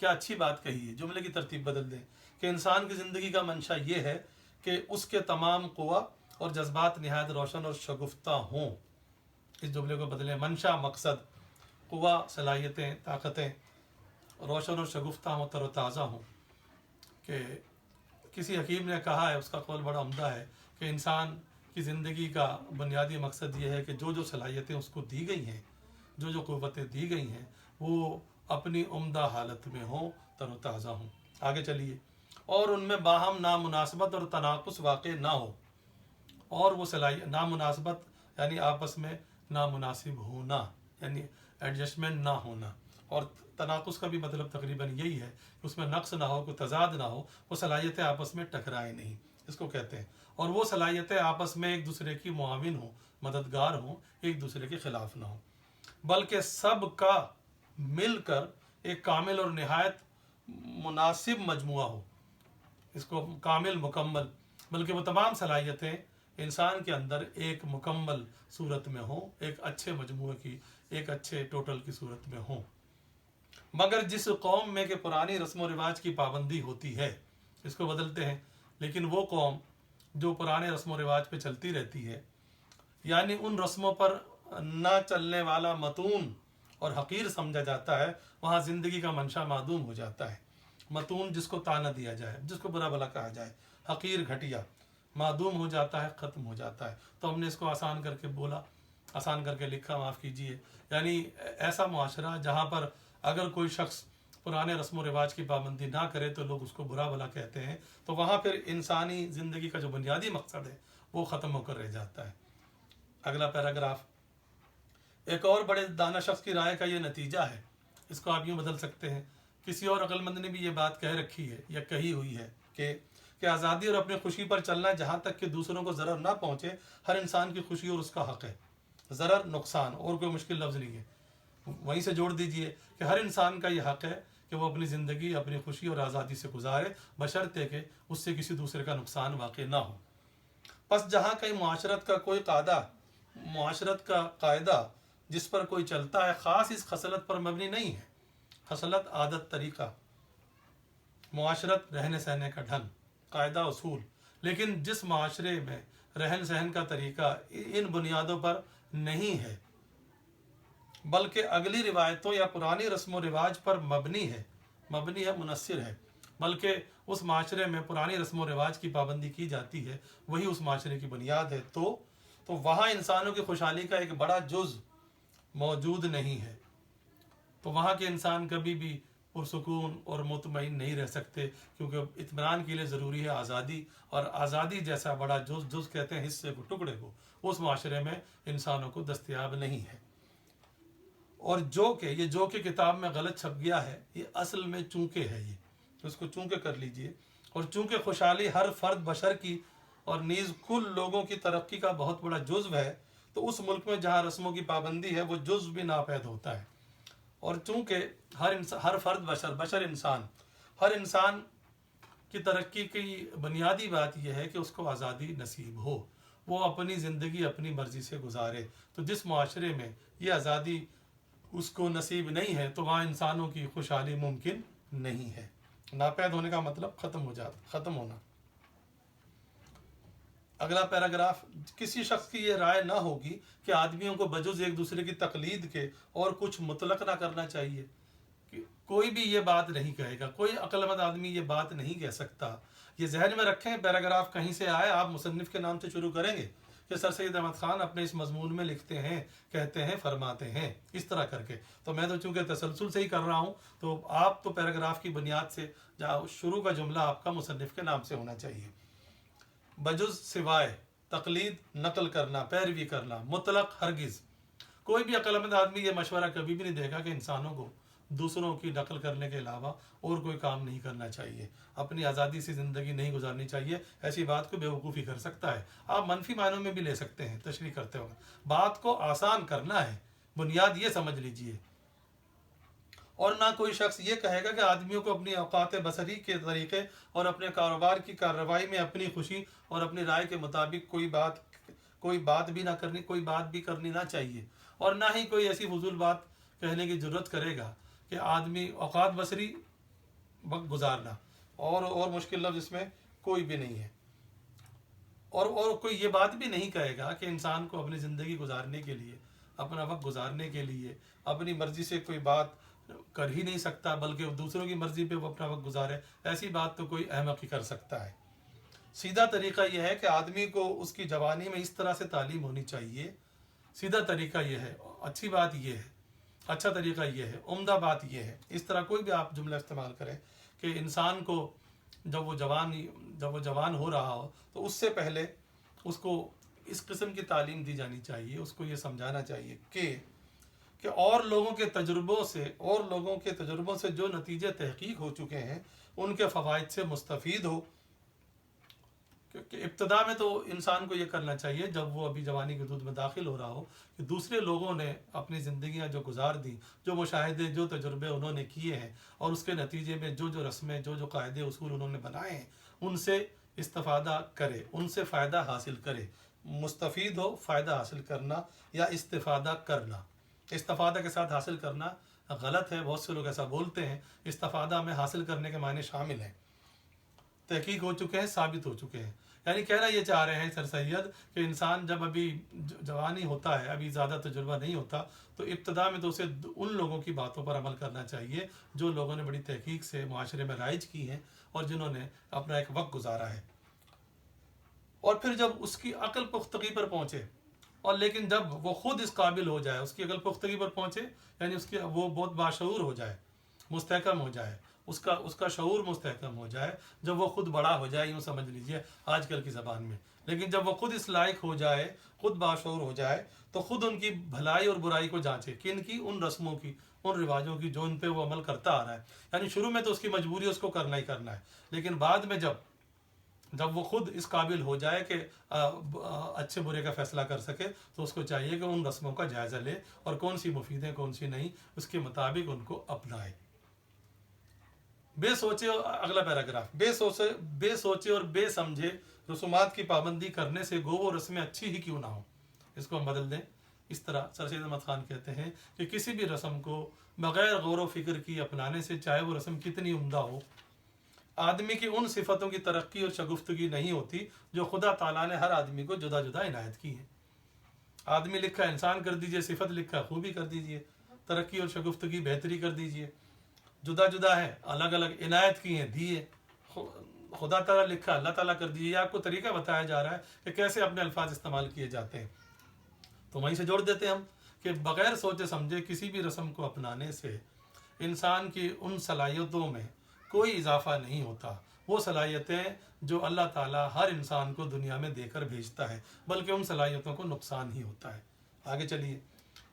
کیا اچھی بات کہی ہے. جملے کی ترتیب بدل دیں کہ انسان کی زندگی کا منشا یہ ہے کہ اس کے تمام قوا اور جذبات نہایت روشن اور شگفتہ ہوں. اس جملے کو بدلیں. منشا مقصد، قوا صلاحیتیں طاقتیں روشن اور شگفتہ ہوں، تر و تازہ ہوں. کہ کسی حکیم نے کہا ہے، اس کا قول بڑا عمدہ ہے، کہ انسان کی زندگی کا بنیادی مقصد یہ ہے کہ جو جو صلاحیتیں اس کو دی گئی ہیں، جو جو قوتیں دی گئی ہیں، وہ اپنی عمدہ حالت میں ہوں، تر و تازہ ہوں. آگے چلیے. اور ان میں باہم نامناسبت اور تناقض واقع نہ ہو. اور وہ صلاحیت، نامناسبت یعنی آپس میں نامناسب ہونا، یعنی ایڈجسٹمنٹ نہ ہونا. اور تناقض کا بھی مطلب تقریباً یہی ہے کہ اس میں نقص نہ ہو، کوئی تضاد نہ ہو، وہ صلاحیتیں آپس میں ٹکرائیں نہیں، اس کو کہتے ہیں. اور وہ صلاحیتیں آپس میں ایک دوسرے کی معاون ہوں، مددگار ہوں، ایک دوسرے کے خلاف نہ ہوں، بلکہ سب کا مل کر ایک کامل اور نہایت مناسب مجموعہ ہو. اس کو کامل، مکمل، بلکہ وہ تمام صلاحیتیں انسان کے اندر ایک مکمل صورت میں ہوں، ایک اچھے مجموعے کی، ایک اچھے ٹوٹل کی صورت میں ہوں. مگر جس قوم میں کہ پرانی رسم و رواج کی پابندی ہوتی ہے، اس کو بدلتے ہیں، لیکن وہ قوم جو پرانے رسم و رواج پہ چلتی رہتی ہے، یعنی ان رسموں پر نہ چلنے والا متون اور حقیر سمجھا جاتا ہے، وہاں زندگی کا منشا معدوم ہو جاتا ہے. متون جس کو تانا دیا جائے، جس کو برا بھلا کہا جائے، حقیر گھٹیا، معدوم ہو جاتا ہے، ختم ہو جاتا ہے. تو ہم نے اس کو آسان کر کے بولا، آسان کر کے لکھا، معاف کیجیے. یعنی ایسا معاشرہ جہاں پر اگر کوئی شخص پرانے رسم و رواج کی پابندی نہ کرے تو لوگ اس کو برا بھلا کہتے ہیں، تو وہاں پھر انسانی زندگی کا جو بنیادی مقصد ہے وہ ختم ہو کر رہ جاتا ہے. اگلا پیراگراف. ایک اور بڑے دانا شخص کی رائے کا یہ نتیجہ ہے. اس کو آپ یوں بدل سکتے ہیں. کسی اور عقل مند نے بھی یہ بات کہہ رکھی ہے یا کہی ہوئی ہے کہ آزادی اور اپنی خوشی پر چلنا جہاں تک کہ دوسروں کو ضرر نہ پہنچے، ہر انسان کی خوشی اور اس کا حق ہے. ضرر، نقصان، اور کوئی مشکل لفظ نہیں ہے. وہیں سے جوڑ دیجئے کہ ہر انسان کا یہ حق ہے کہ وہ اپنی زندگی اپنی خوشی اور آزادی سے گزارے، بشرطے کہ اس سے کسی دوسرے کا نقصان واقع نہ ہو. پس جہاں کہیں معاشرت کا قاعدہ جس پر کوئی چلتا ہے خاص اس خصلت پر مبنی نہیں ہے. خصلت، عادت، طریقہ، معاشرت، رہنے سہنے کا ڈھنگ، قاعدہ، اصول. لیکن جس معاشرے میں رہن سہن کا طریقہ ان بنیادوں پر نہیں ہے بلکہ اگلی روایتوں یا پرانی رسم و رواج پر مبنی ہے، منحصر ہے، بلکہ اس معاشرے میں پرانی رسم و رواج کی پابندی کی جاتی ہے، وہی اس معاشرے کی بنیاد ہے، تو وہاں انسانوں کی خوشحالی کا ایک بڑا جز موجود نہیں ہے. تو وہاں کے انسان کبھی بھی پرسکون اور مطمئن نہیں رہ سکتے، کیونکہ اطمینان کے لیے ضروری ہے آزادی، اور آزادی جیسا بڑا جز کہتے ہیں حصے کو، ٹکڑے کو، اس معاشرے میں انسانوں کو دستیاب نہیں ہے. اور جو کہ کتاب میں غلط چھپ گیا ہے، یہ اصل میں چونکہ ہے. یہ اس کو چونکہ کر لیجئے. اور چونکہ خوشحالی ہر فرد بشر کی اور نیز کل لوگوں کی ترقی کا بہت بڑا جزو ہے، تو اس ملک میں جہاں رسموں کی پابندی ہے وہ جزو بھی ناپید ہوتا ہے. اور چونکہ ہر فرد ہر انسان کی ترقی کی بنیادی بات یہ ہے کہ اس کو آزادی نصیب ہو، وہ اپنی زندگی اپنی مرضی سے گزارے. تو جس معاشرے میں یہ آزادی اس کو نصیب نہیں ہے تو وہاں انسانوں کی خوشحالی ممکن نہیں ہے. ناپید ہونے کا مطلب ختم ہونا. اگلا پیراگراف. کسی شخص کی یہ رائے نہ ہوگی کہ آدمیوں کو بجز ایک دوسرے کی تقلید کے اور کچھ مطلق نہ کرنا چاہیے. کوئی بھی یہ بات نہیں کہے گا، کوئی عقل مند آدمی یہ بات نہیں کہہ سکتا. یہ ذہن میں رکھیں، پیراگراف کہیں سے آئے آپ مصنف کے نام سے شروع کریں گے کہ سر سید احمد خان اپنے اس مضمون میں لکھتے ہیں، کہتے ہیں، فرماتے ہیں، اس طرح کر کے. تو میں تو چونکہ تسلسل سے ہی کر رہا ہوں، تو آپ تو پیراگراف کی بنیاد سے جہاں شروع کا جملہ آپ کا مصنف کے نام سے ہونا چاہیے. بجز سوائے تقلید، نقل کرنا، پیروی کرنا، مطلق ہرگز. کوئی بھی عقل مند آدمی یہ مشورہ کبھی بھی نہیں دے گا کہ انسانوں کو دوسروں کی نقل کرنے کے علاوہ اور کوئی کام نہیں کرنا چاہیے، اپنی آزادی سے زندگی نہیں گزارنی چاہیے. ایسی بات کو بیوقوفی کر سکتا ہے. آپ منفی معنوں میں بھی لے سکتے ہیں تشریح کرتے وقت. بات کو آسان کرنا ہے، بنیاد یہ سمجھ لیجئے. اور نہ کوئی شخص یہ کہے گا کہ آدمیوں کو اپنی اوقات بصری کے طریقے اور اپنے کاروبار کی کارروائی میں اپنی خوشی اور اپنی رائے کے مطابق کوئی بات بھی کرنی نہ چاہیے. اور نہ ہی کوئی ایسی فضول بات کہنے کی ضرورت کرے گا کہ آدمی اوقات بصری وقت گزارنا، اور مشکل لفظ اس میں کوئی بھی نہیں ہے۔ اور کوئی یہ بات بھی نہیں کہے گا کہ انسان کو اپنی زندگی گزارنے کے لیے، اپنا وقت گزارنے کے لیے اپنی مرضی سے کوئی بات کر ہی نہیں سکتا، بلکہ دوسروں کی مرضی پہ وہ اپنا وقت گزارے۔ ایسی بات تو کوئی احمق ہی کر سکتا ہے۔ سیدھا طریقہ یہ ہے کہ آدمی کو اس کی جوانی میں اس طرح سے تعلیم ہونی چاہیے۔ سیدھا طریقہ یہ ہے، اچھی بات یہ ہے، اچھا طریقہ یہ ہے، عمدہ بات یہ ہے، اس طرح کوئی بھی آپ جملہ استعمال کریں کہ انسان کو جب وہ جوان ہو رہا ہو تو اس سے پہلے اس کو اس قسم کی تعلیم دی جانی چاہیے، اس کو یہ سمجھانا چاہیے کہ اور لوگوں کے تجربوں سے جو نتیجے تحقیق ہو چکے ہیں ان کے فوائد سے مستفید ہو۔ کہ ابتدا میں تو انسان کو یہ کرنا چاہیے جب وہ ابھی جوانی کے دودھ میں داخل ہو رہا ہو کہ دوسرے لوگوں نے اپنی زندگیاں جو گزار دیں، جو مشاہدے، جو تجربے انہوں نے کیے ہیں، اور اس کے نتیجے میں جو رسمیں، جو قاعدے اصول انہوں نے بنائے ہیں، ان سے استفادہ کرے، ان سے فائدہ حاصل کرے۔ مستفید ہو، فائدہ حاصل کرنا یا استفادہ کرنا۔ استفادہ کے ساتھ حاصل کرنا غلط ہے، بہت سے لوگ ایسا بولتے ہیں۔ استفادہ میں حاصل کرنے کے معنی شامل ہیں، تحقیق ہو چکے ہیں، ثابت ہو چکے ہیں۔ یعنی کہنا یہ چاہ رہے ہیں سر سید کہ انسان جب ابھی جوانی ہوتا ہے، ابھی زیادہ تجربہ نہیں ہوتا، تو ابتدا میں تو اسے ان لوگوں کی باتوں پر عمل کرنا چاہیے جو لوگوں نے بڑی تحقیق سے معاشرے میں رائج کی ہیں اور جنہوں نے اپنا ایک وقت گزارا ہے۔ اور پھر جب اس کی عقل پختگی پر پہنچے، اور لیکن جب وہ خود اس قابل ہو جائے، اس کی عقل پختگی پر پہنچے، یعنی وہ بہت باشعور ہو جائے، مستحکم ہو جائے، اس کا شعور مستحکم ہو جائے، جب وہ خود بڑا ہو جائے، یوں سمجھ لیجئے آج کل کی زبان میں۔ لیکن جب وہ خود اس لائق ہو جائے، خود باشعور ہو جائے، تو خود ان کی بھلائی اور برائی کو جانچے، کن کی؟ ان رسموں کی، ان رواجوں کی جو ان پہ وہ عمل کرتا آ رہا ہے۔ یعنی شروع میں تو اس کی مجبوری اس کو کرنا ہی کرنا ہے، لیکن بعد میں جب وہ خود اس قابل ہو جائے کہ اچھے برے کا فیصلہ کر سکے، تو اس کو چاہیے کہ ان رسموں کا جائزہ لے اور کون سی مفید ہیں، کون سی نہیں، اس کے مطابق ان کو اپنائے۔ بے سوچے، اگلا پیراگراف، بے سوچے اور بے سمجھے رسومات کی پابندی کرنے سے گو وہ رسمیں اچھی ہی کیوں نہ ہوں۔ اس کو ہم بدل دیں اس طرح۔ سر سید احمد خان کہتے ہیں کہ کسی بھی رسم کو بغیر غور و فکر کی اپنانے سے، چاہے وہ رسم کتنی عمدہ ہو، آدمی کی ان صفتوں کی ترقی اور شگفتگی نہیں ہوتی جو خدا تعالیٰ نے ہر آدمی کو جدا جدا عنایت کی ہے۔ آدمی لکھا انسان کر دیجئے، صفت لکھا خوبی کر دیجئے، ترقی اور شگفتگی بہتری کر دیجئے، جدا جدا ہے، الگ الگ عنایت کی ہیں، دیے خدا تعالیٰ لکھا اللہ تعالیٰ کر دیجئے۔ یہ آپ کو طریقہ بتایا جا رہا ہے کہ کیسے اپنے الفاظ استعمال کیے جاتے ہیں۔ تو وہیں سے جوڑ دیتے ہیں ہم کہ بغیر سوچے سمجھے کسی بھی رسم کو اپنانے سے انسان کی ان صلاحیتوں میں کوئی اضافہ نہیں ہوتا۔ وہ صلاحیتیں جو اللہ تعالیٰ ہر انسان کو دنیا میں دے کر بھیجتا ہے، بلکہ ان صلاحیتوں کو نقصان ہی ہوتا ہے۔ آگے چلیے۔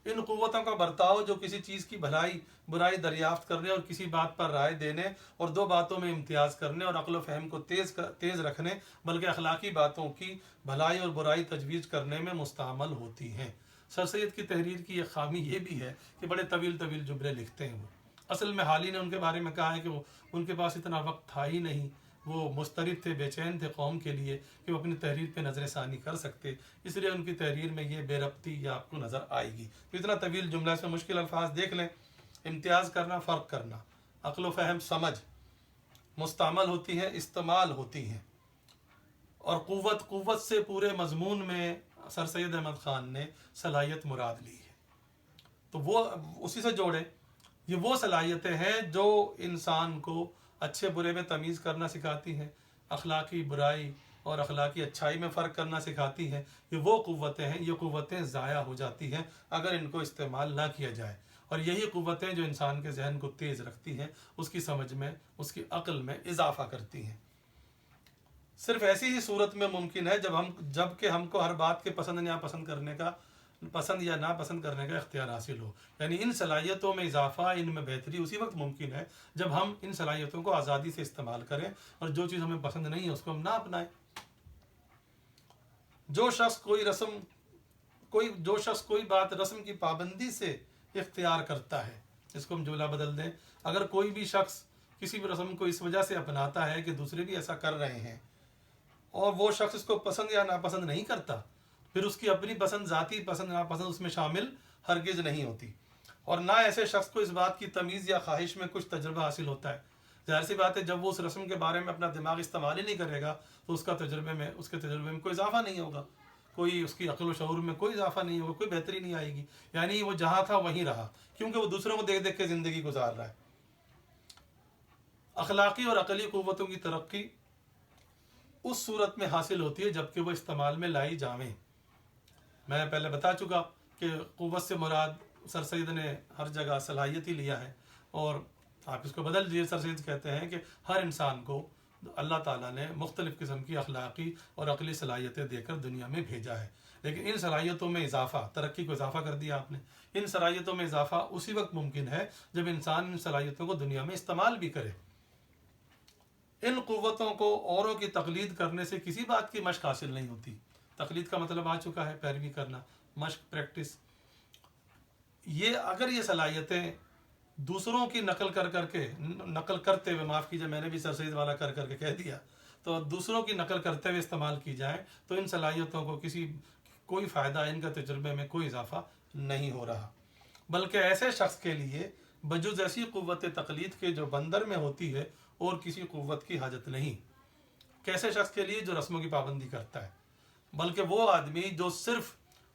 ان قوتوں کا برتاؤ جو کسی چیز کی بھلائی برائی دریافت کرنے اور کسی بات پر رائے دینے اور دو باتوں میں امتیاز کرنے اور عقل و فہم کو تیز رکھنے، بلکہ اخلاقی باتوں کی بھلائی اور برائی تجویز کرنے میں مستعمل ہوتی ہیں۔ سر سید کی تحریر کی ایک خامی یہ بھی ہے کہ بڑے طویل طویل جملے لکھتے ہیں۔ وہ اصل میں حال ہی نے ان کے بارے میں کہا ہے کہ ان کے پاس اتنا وقت تھا ہی نہیں، وہ مضطرب تھے، بے چین تھے قوم کے لیے کہ وہ اپنی تحریر پہ نظر ثانی کر سکتے، اس لیے ان کی تحریر میں یہ بے ربطی یہ آپ کو نظر آئے گی۔ تو اتنا طویل جملہ، اس میں مشکل الفاظ دیکھ لیں۔ امتیاز کرنا، فرق کرنا، عقل و فہم، سمجھ مستعمل ہوتی ہیں، استعمال ہوتی ہیں، اور قوت سے پورے مضمون میں سر سید احمد خان نے صلاحیت مراد لی ہے۔ تو وہ اسی سے جوڑے، یہ وہ صلاحیتیں ہیں جو انسان کو اچھے برے میں تمیز کرنا سکھاتی ہیں، اخلاقی برائی اور اخلاقی اچھائی میں فرق کرنا سکھاتی ہیں۔ یہ وہ قوتیں ہیں، یہ قوتیں ضائع ہو جاتی ہیں اگر ان کو استعمال نہ کیا جائے، اور یہی قوتیں جو انسان کے ذہن کو تیز رکھتی ہیں، اس کی سمجھ میں، اس کی عقل میں اضافہ کرتی ہیں۔ صرف ایسی ہی صورت میں ممکن ہے جب کہ ہم کو ہر بات کے پسند یا ناپسند کرنے کا اختیار حاصل ہو۔ یعنی ان صلاحیتوں میں اضافہ، ان میں بہتری اسی وقت ممکن ہے جب ہم ان صلاحیتوں کو آزادی سے استعمال کریں، اور جو چیز ہمیں پسند نہیں ہے اس کو ہم نہ اپنائیں۔ جو شخص کوئی بات رسم کی پابندی سے اختیار کرتا ہے، اس کو ہم جملہ بدل دیں، اگر کوئی بھی شخص کسی بھی رسم کو اس وجہ سے اپناتا ہے کہ دوسرے بھی ایسا کر رہے ہیں، اور وہ شخص اس کو پسند یا ناپسند نہیں کرتا، پھر اس کی اپنی پسند، ذاتی پسند ناپسند اس میں شامل ہرگز نہیں ہوتی، اور نہ ایسے شخص کو اس بات کی تمیز یا خواہش میں کچھ تجربہ حاصل ہوتا ہے ظاہر سی بات ہے جب وہ اس رسم کے بارے میں اپنا دماغ استعمال ہی نہیں کرے گا تو اس کے تجربے میں کوئی اضافہ نہیں ہوگا، کوئی اس کی عقل و شعور میں کوئی اضافہ نہیں ہوگا، کوئی بہتری نہیں آئے گی. یعنی وہ جہاں تھا وہیں رہا، کیونکہ وہ دوسروں کو دیکھ دیکھ کے زندگی گزار رہا ہے. اخلاقی اور عقلی قوتوں کی ترقی اس صورت میں حاصل ہوتی ہے جبکہ وہ استعمال میں لائی جاویں. میں پہلے بتا چکا کہ قوت سے مراد سر سید نے ہر جگہ صلاحیت ہی لیا ہے، اور آپ اس کو بدل دیجیے. سر سید کہتے ہیں کہ ہر انسان کو اللہ تعالیٰ نے مختلف قسم کی اخلاقی اور عقلی صلاحیتیں دے کر دنیا میں بھیجا ہے، لیکن ان صلاحیتوں میں اضافہ، ترقی کو اضافہ کر دیا آپ نے. ان صلاحیتوں میں اضافہ اسی وقت ممکن ہے جب انسان ان صلاحیتوں کو دنیا میں استعمال بھی کرے. ان قوتوں کو اوروں کی تقلید کرنے سے کسی بات کی مشق حاصل نہیں ہوتی. تقلید کا مطلب آ چکا ہے پیروی کرنا، مشق، پریکٹس. اگر یہ صلاحیتیں دوسروں کی نقل کرتے ہوئے، معاف کیجیے میں نے بھی سر سید والا کر کے کہہ دیا، تو دوسروں کی نقل کرتے ہوئے استعمال کی جائیں تو ان صلاحیتوں کو کوئی فائدہ، ان کا تجربے میں کوئی اضافہ نہیں ہو رہا. بلکہ ایسے شخص کے لیے بجز ایسی قوت تقلید کے جو بندر میں ہوتی ہے اور کسی قوت کی حاجت نہیں. کیسے شخص کے لیے؟ جو رسموں کی پابندی کرتا ہے. بلکہ وہ آدمی جو صرف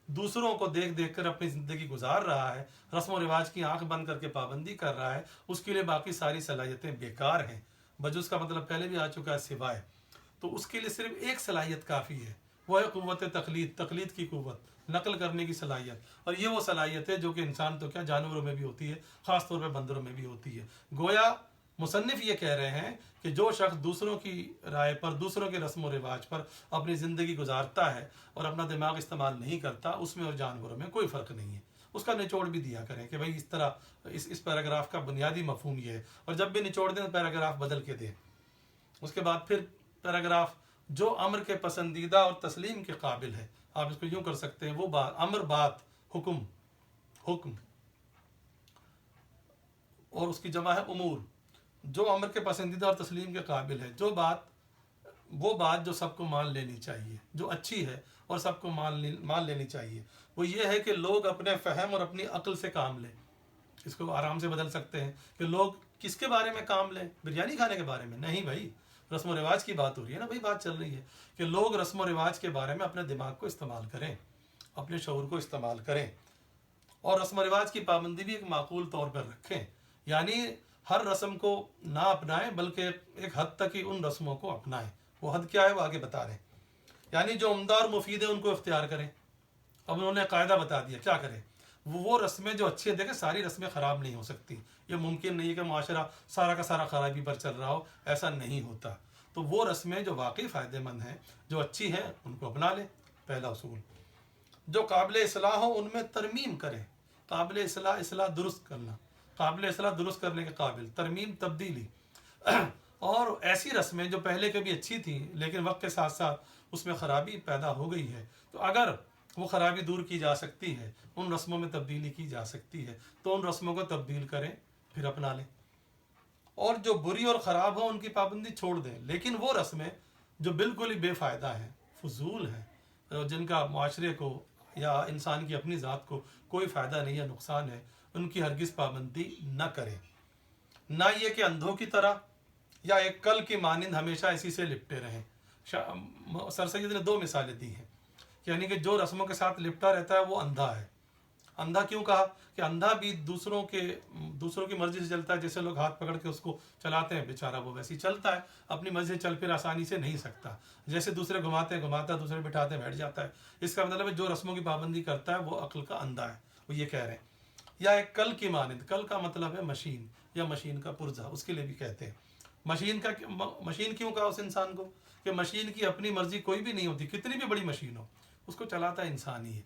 دوسروں کو دیکھ دیکھ کر اپنی زندگی گزار رہا ہے، رسم و رواج کی آنکھ بند کر کے پابندی کر رہا ہے، اس کے لیے باقی ساری صلاحیتیں بیکار ہیں. بجز کا مطلب پہلے بھی آ چکا ہے، سوائے. تو اس کے لیے صرف ایک صلاحیت کافی ہے، وہ ہے قوت تقلید کی قوت، نقل کرنے کی صلاحیت. اور یہ وہ صلاحیت ہے جو کہ انسان تو کیا، جانوروں میں بھی ہوتی ہے، خاص طور پہ بندروں میں بھی ہوتی ہے. گویا مصنف یہ کہہ رہے ہیں کہ جو شخص دوسروں کی رائے پر، دوسروں کے رسم و رواج پر اپنی زندگی گزارتا ہے اور اپنا دماغ استعمال نہیں کرتا، اس میں اور جانوروں میں کوئی فرق نہیں ہے. اس کا نچوڑ بھی دیا کریں کہ بھائی اس طرح اس پیراگراف کا بنیادی مفہوم یہ ہے، اور جب بھی نچوڑ دیں تو پیراگراف بدل کے دیں. اس کے بعد پھر پیراگراف جو امر کے پسندیدہ اور تسلیم کے قابل ہے، آپ اس کو یوں کر سکتے ہیں، وہ بات، امر بات، حکم اور اس کی جمع ہے امور. جو امر کے پسندیدہ اور تسلیم کے قابل ہے، وہ بات جو سب کو مان لینی چاہیے، جو اچھی ہے اور سب کو مان لینی چاہیے، وہ یہ ہے کہ لوگ اپنے فہم اور اپنی عقل سے کام لیں. اس کو آرام سے بدل سکتے ہیں کہ لوگ کس کے بارے میں کام لیں؟ بریانی کھانے کے بارے میں نہیں بھائی، رسم و رواج کی بات ہو رہی ہے نا بھائی، بات چل رہی ہے کہ لوگ رسم و رواج کے بارے میں اپنے دماغ کو استعمال کریں، اپنے شعور کو استعمال کریں، اور رسم و رواج کی پابندی بھی ایک معقول طور پر رکھیں. یعنی ہر رسم کو نہ اپنائیں، بلکہ ایک حد تک ہی ان رسموں کو اپنائیں. وہ حد کیا ہے وہ آگے بتا رہے ہیں. یعنی جو عمدہ اور مفید ہے ان کو اختیار کریں. اب انہوں نے قاعدہ بتا دیا کیا کریں. وہ رسمیں جو اچھی ہیں، دیکھیں ساری رسمیں خراب نہیں ہو سکتی، یہ ممکن نہیں ہے کہ معاشرہ سارا کا سارا خرابی پر چل رہا ہو، ایسا نہیں ہوتا. تو وہ رسمیں جو واقعی فائدہ مند ہیں، جو اچھی ہیں، ان کو اپنا لیں. پہلا اصول. جو قابل اصلاح ہو ان میں ترمیم کریں. قابل اصلاح درست کرنا، قابل اصلاح درست کرنے کے قابل، ترمیم تبدیلی. اور ایسی رسمیں جو پہلے کبھی اچھی تھیں لیکن وقت کے ساتھ ساتھ اس میں خرابی پیدا ہو گئی ہے، تو اگر وہ خرابی دور کی جا سکتی ہے، ان رسموں میں تبدیلی کی جا سکتی ہے، تو ان رسموں کو تبدیل کریں، پھر اپنا لیں. اور جو بری اور خراب ہوں ان کی پابندی چھوڑ دیں. لیکن وہ رسمیں جو بالکل ہی بے فائدہ ہیں، فضول ہیں، جن کا معاشرے کو یا انسان کی اپنی ذات کو کوئی فائدہ نہیں ہے، نقصان ہے، ان کی ہرگز پابندی نہ کریں. نہ یہ کہ اندھوں کی طرح یا ایک کل کی مانند ہمیشہ اسی سے لپٹے رہیں. سر سید نے 2 مثالیں دی ہیں، یعنی کہ جو رسموں کے ساتھ لپٹا رہتا ہے وہ اندھا ہے. اندھا کیوں کہا؟ کہ اندھا بھی دوسروں کی مرضی سے چلتا ہے. جیسے لوگ ہاتھ پکڑ کے اس کو چلاتے ہیں، بیچارہ وہ ویسے ہی چلتا ہے، اپنی مرضی سے چل پھر آسانی سے نہیں سکتا. جیسے دوسرے گھماتا ہے، دوسرے بٹھاتے ہیں، بیٹھ جاتا ہے. اس کا مطلب ہے جو رسموں کی پابندی کرتا ہے وہ عقل کا اندھا ہے. وہ یہ کہہ رہے ہیں. یا ایک کل کی مانند، کل کا مطلب ہے مشین یا مشین کا پرزہ، اس کے لیے بھی کہتے ہیں. مشین کیوں کہا اس انسان کو؟ کہ مشین کی اپنی مرضی کوئی بھی نہیں ہوتی، کتنی بھی بڑی مشین ہو، اس کو چلاتا ہے انسان ہی ہے.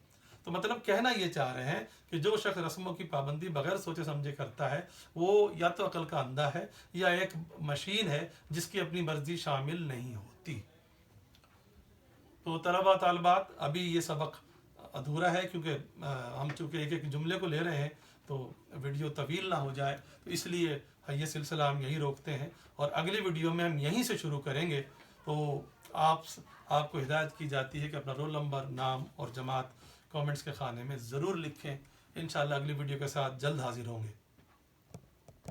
تو مطلب کہنا یہ چاہ رہے ہیں کہ جو شخص رسموں کی پابندی بغیر سوچے سمجھے کرتا ہے، وہ یا تو عقل کا اندھا ہے یا ایک مشین ہے جس کی اپنی مرضی شامل نہیں ہوتی. تو طلباء طالبات، ابھی یہ سبق ادھورا ہے کیونکہ ہم چونکہ ایک ایک جملے کو لے رہے ہیں تو ویڈیو طویل نہ ہو جائے، تو اس لیے یہ سلسلہ ہم یہیں روکتے ہیں، اور اگلی ویڈیو میں ہم یہیں سے شروع کریں گے. تو آپ کو ہدایت کی جاتی ہے کہ اپنا رول نمبر، نام اور جماعت کامنٹس کے خانے میں ضرور لکھیں. انشاءاللہ اگلی ویڈیو کے ساتھ جلد حاضر ہوں گے.